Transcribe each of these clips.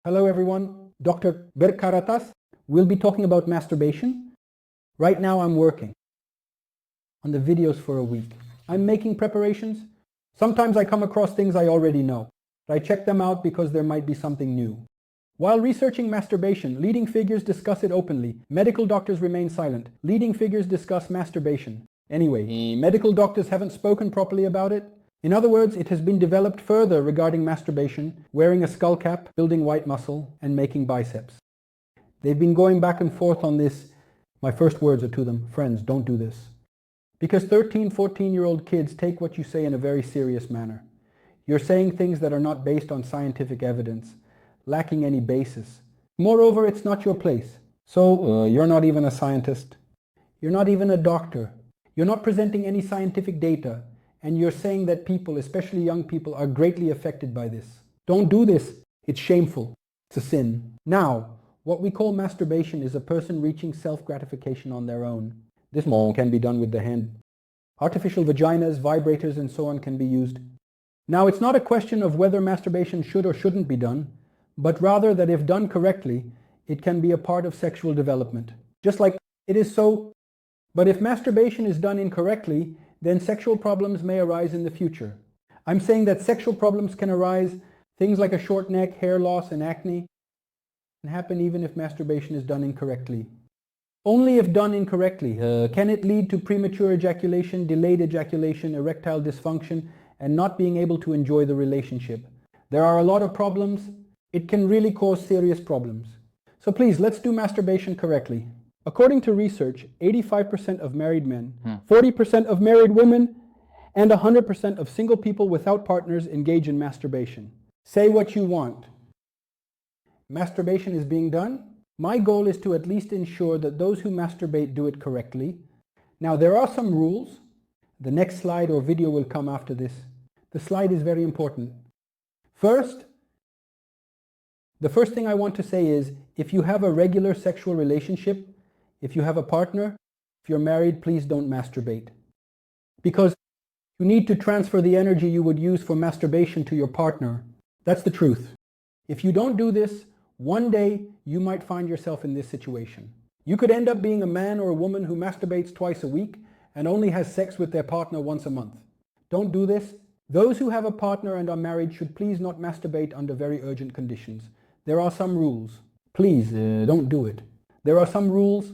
Hello everyone, drberkkkaratas will be talking about masturbation. Right now I'm working on the videos for a week. I'm making preparations. Sometimes I come across things I already know, but I check them out because there might be something new. While researching masturbation, leading figures discuss it openly. Medical doctors remain silent. Leading figures discuss masturbation. Anyway, medical doctors haven't spoken properly about it. In other words, it has been developed further regarding masturbation, wearing a skull cap, building white muscle, and making biceps. They've been going back and forth on this. My first words are to them, friends, don't do this. Because 13, 14-year-old kids take what you say in a very serious manner. You're saying things that are not based on scientific evidence, lacking any basis. Moreover, it's not your place. So, you're not even a scientist. You're not even a doctor. You're not presenting any scientific data. And you're saying that people, especially young people, are greatly affected by this. Don't do this. It's shameful. It's a sin. Now, what we call masturbation is a person reaching self-gratification on their own. This can be done with the hand. Artificial vaginas, vibrators, and so on can be used. Now, it's not a question of whether masturbation should or shouldn't be done, but rather that if done correctly, it can be a part of sexual development. Just like it is so. But if masturbation is done incorrectly, then sexual problems may arise in the future. I'm saying that sexual problems can arise, things like a short neck, hair loss, and acne, can happen even if masturbation is done incorrectly. Only if done incorrectly can it lead to premature ejaculation, delayed ejaculation, erectile dysfunction, and not being able to enjoy the relationship. There are a lot of problems. It can really cause serious problems. So please, let's do masturbation correctly. According to research, 85% of married men, 40% of married women, and 100% of single people without partners engage in masturbation. Say what you want. Masturbation is being done. My goal is to at least ensure that those who masturbate do it correctly. Now, there are some rules. The next slide or video will come after this. The slide is very important. First, the first thing I want to say is, if you have a regular sexual relationship, if you have a partner, if you're married, please don't masturbate. Because you need to transfer the energy you would use for masturbation to your partner. That's the truth. If you don't do this, one day you might find yourself in this situation. You could end up being a man or a woman who masturbates twice a week and only has sex with their partner once a month. Don't do this. Those who have a partner and are married should please not masturbate under very urgent conditions. There are some rules. Please, don't do it. There are some rules.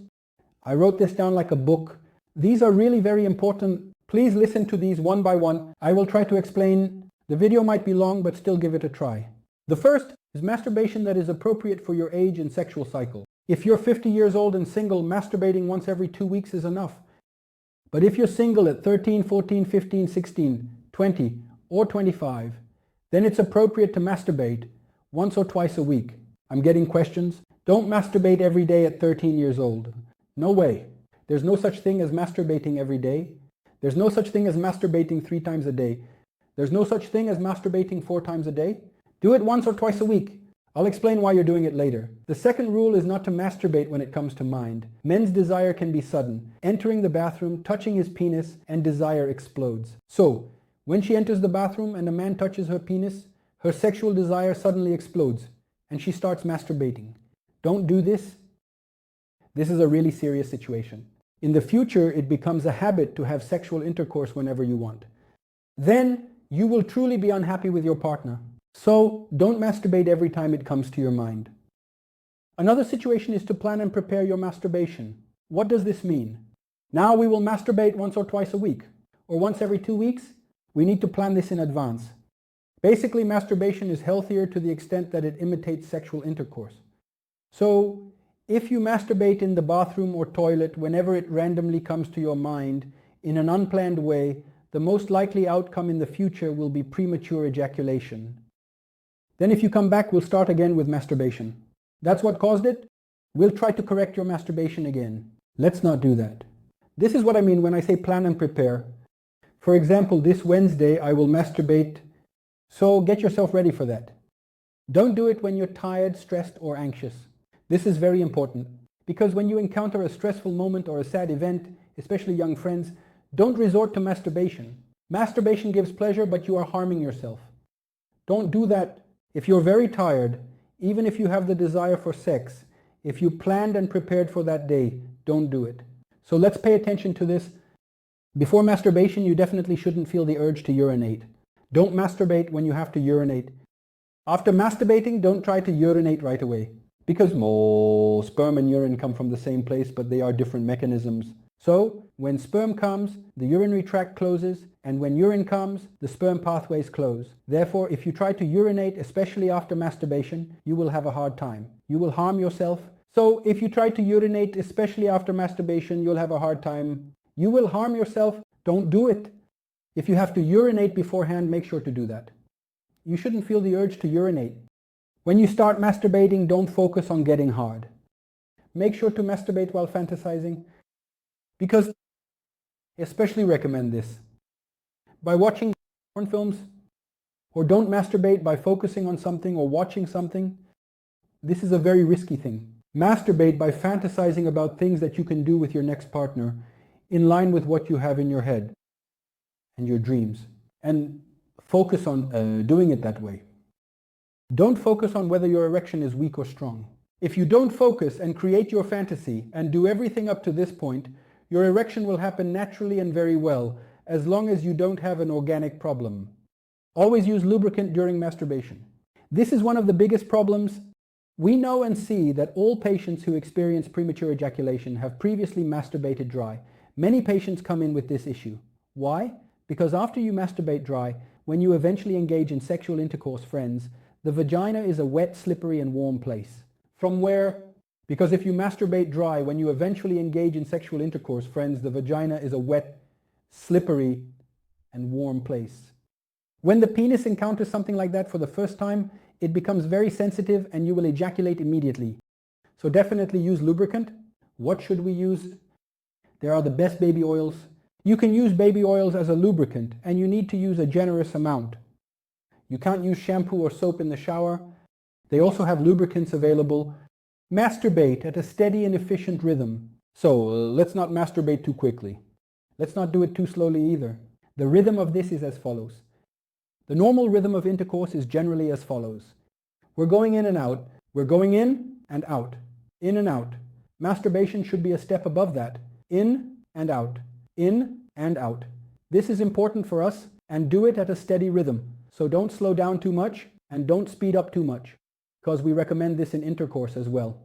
I wrote this down like a book. These are really very important. Please listen to these one by one. I will try to explain. The video might be long, but still give it a try. The first is masturbation that is appropriate for your age and sexual cycle. If you're 50 years old and single, masturbating once every 2 weeks is enough. But if you're single at 13, 14, 15, 16, 20, or 25, then it's appropriate to masturbate once or twice a week. I'm getting questions. Don't masturbate every day at 13 years old. No way. There's no such thing as masturbating every day. There's no such thing as masturbating 3 times a day. There's no such thing as masturbating 4 times a day. Do it once or twice a week. I'll explain why you're doing it later. The second rule is not to masturbate when it comes to mind. Men's desire can be sudden. Entering the bathroom, touching his penis, and desire explodes. So, when she enters the bathroom and a man touches her penis, her sexual desire suddenly explodes, and she starts masturbating. Don't do this. This is a really serious situation. In the future, it becomes a habit to have sexual intercourse whenever you want. Then, you will truly be unhappy with your partner. So, don't masturbate every time it comes to your mind. Another situation is to plan and prepare your masturbation. What does this mean? Now we will masturbate once or twice a week, or once every 2 weeks. We need to plan this in advance. Basically, masturbation is healthier to the extent that it imitates sexual intercourse. So, if you masturbate in the bathroom or toilet whenever it randomly comes to your mind in an unplanned way, the most likely outcome in the future will be premature ejaculation. Then if you come back, we'll start again with masturbation. That's what caused it? We'll try to correct your masturbation again. Let's not do that. This is what I mean when I say plan and prepare. For example, this Wednesday I will masturbate, so get yourself ready for that. Don't do it when you're tired, stressed, or anxious. This is very important, because when you encounter a stressful moment or a sad event, especially young friends, don't resort to masturbation. Masturbation gives pleasure, but you are harming yourself. Don't do that. If you're very tired, Even if you have the desire for sex, if you planned and prepared for that day, don't do it. So let's pay attention to this. Before masturbation, you definitely shouldn't feel the urge to urinate. Don't masturbate when you have to urinate. After masturbating, don't try to urinate right away, because sperm and urine come from the same place, but they are different mechanisms. So, when sperm comes, the urinary tract closes, and when urine comes, the sperm pathways close. Therefore, if you try to urinate, especially after masturbation, you will have a hard time. You will harm yourself. So, if you try to urinate, especially after masturbation, you'll have a hard time. You will harm yourself. Don't do it. If you have to urinate beforehand, make sure to do that. You shouldn't feel the urge to urinate. When you start masturbating, don't focus on getting hard. Make sure to masturbate while fantasizing, because I especially recommend this. By watching porn films, or don't masturbate by focusing on something or watching something. This is a very risky thing. Masturbate by fantasizing about things that you can do with your next partner in line with what you have in your head and your dreams. And focus on doing it that way. Don't focus on whether your erection is weak or strong. If you don't focus and create your fantasy and do everything up to this point, your erection will happen naturally and very well, as long as you don't have an organic problem. Always use lubricant during masturbation. This is one of the biggest problems. We know and see that all patients who experience premature ejaculation have previously masturbated dry. Many patients come in with this issue. Why? Because after you masturbate dry, when you eventually engage in sexual intercourse, friends, the vagina is a wet, slippery and warm place. Because if you masturbate dry, when you eventually engage in sexual intercourse, friends, the vagina is a wet, slippery and warm place. When the penis encounters something like that for the first time, it becomes very sensitive and you will ejaculate immediately. So definitely use lubricant. What should we use? There are the best baby oils. You can use baby oils as a lubricant, and you need to use a generous amount. You can't use shampoo or soap in the shower. They also have lubricants available. Masturbate at a steady and efficient rhythm. So let's not masturbate too quickly. Let's not do it too slowly either. The rhythm of this is as follows. The normal rhythm of intercourse is generally as follows. We're going in and out. We're going in and out. In and out. Masturbation should be a step above that. In and out. In and out. This is important for us, and do it at a steady rhythm. So don't slow down too much and don't speed up too much, because we recommend this in intercourse as well.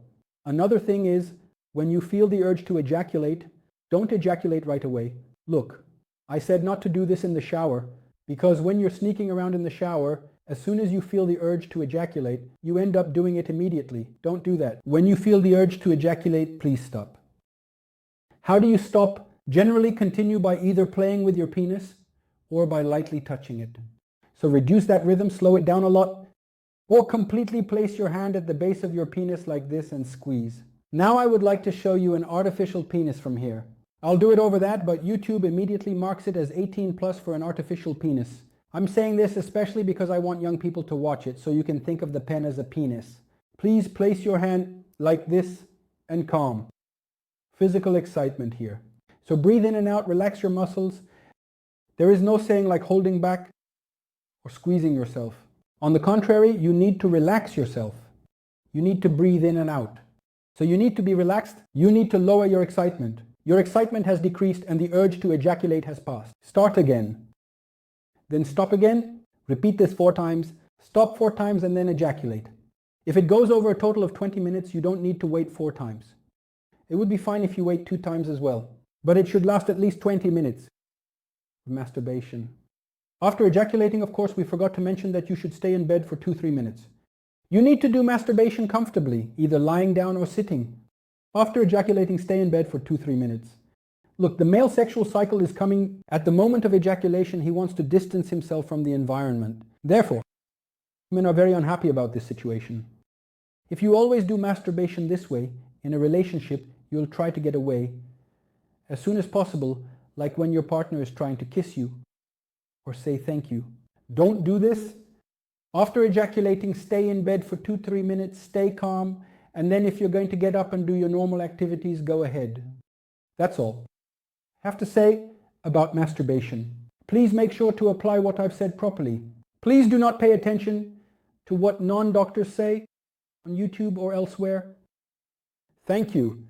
Another thing is, when you feel the urge to ejaculate, don't ejaculate right away. Look, I said not to do this in the shower, because when you're sneaking around in the shower, as soon as you feel the urge to ejaculate, you end up doing it immediately. Don't do that. When you feel the urge to ejaculate, please stop. How do you stop? Generally continue by either playing with your penis or by lightly touching it. So reduce that rhythm, slow it down a lot, or completely place your hand at the base of your penis like this and squeeze. Now I would like to show you an artificial penis from here. I'll do it over that, but YouTube immediately marks it as 18+ for an artificial penis. I'm saying this especially because I want young people to watch it, so you can think of the pen as a penis. Please place your hand like this and calm. Physical excitement here. So breathe in and out, relax your muscles. There is no saying like holding back or squeezing yourself. On the contrary, you need to relax yourself. You need to breathe in and out. So you need to be relaxed. You need to lower your excitement. Your excitement has decreased and the urge to ejaculate has passed. Start again. Then stop again. Repeat this 4 times. Stop 4 times and then ejaculate. If it goes over a total of 20 minutes, you don't need to wait 4 times. It would be fine if you wait 2 times as well. But it should last at least 20 minutes. Masturbation. After ejaculating, of course, we forgot to mention that you should stay in bed for 2-3 minutes. You need to do masturbation comfortably, either lying down or sitting. After ejaculating, stay in bed for 2-3 minutes. Look, the male sexual cycle is coming. At the moment of ejaculation, he wants to distance himself from the environment. Therefore, women are very unhappy about this situation. If you always do masturbation this way, in a relationship, you'll try to get away as soon as possible, like when your partner is trying to kiss you or say thank you. Don't do this. After ejaculating, stay in bed for 2-3 minutes, stay calm, and then if you're going to get up and do your normal activities, go ahead. That's all I have to say about masturbation. Please make sure to apply what I've said properly. Please do not pay attention to what non-doctors say. on YouTube or elsewhere? Thank you.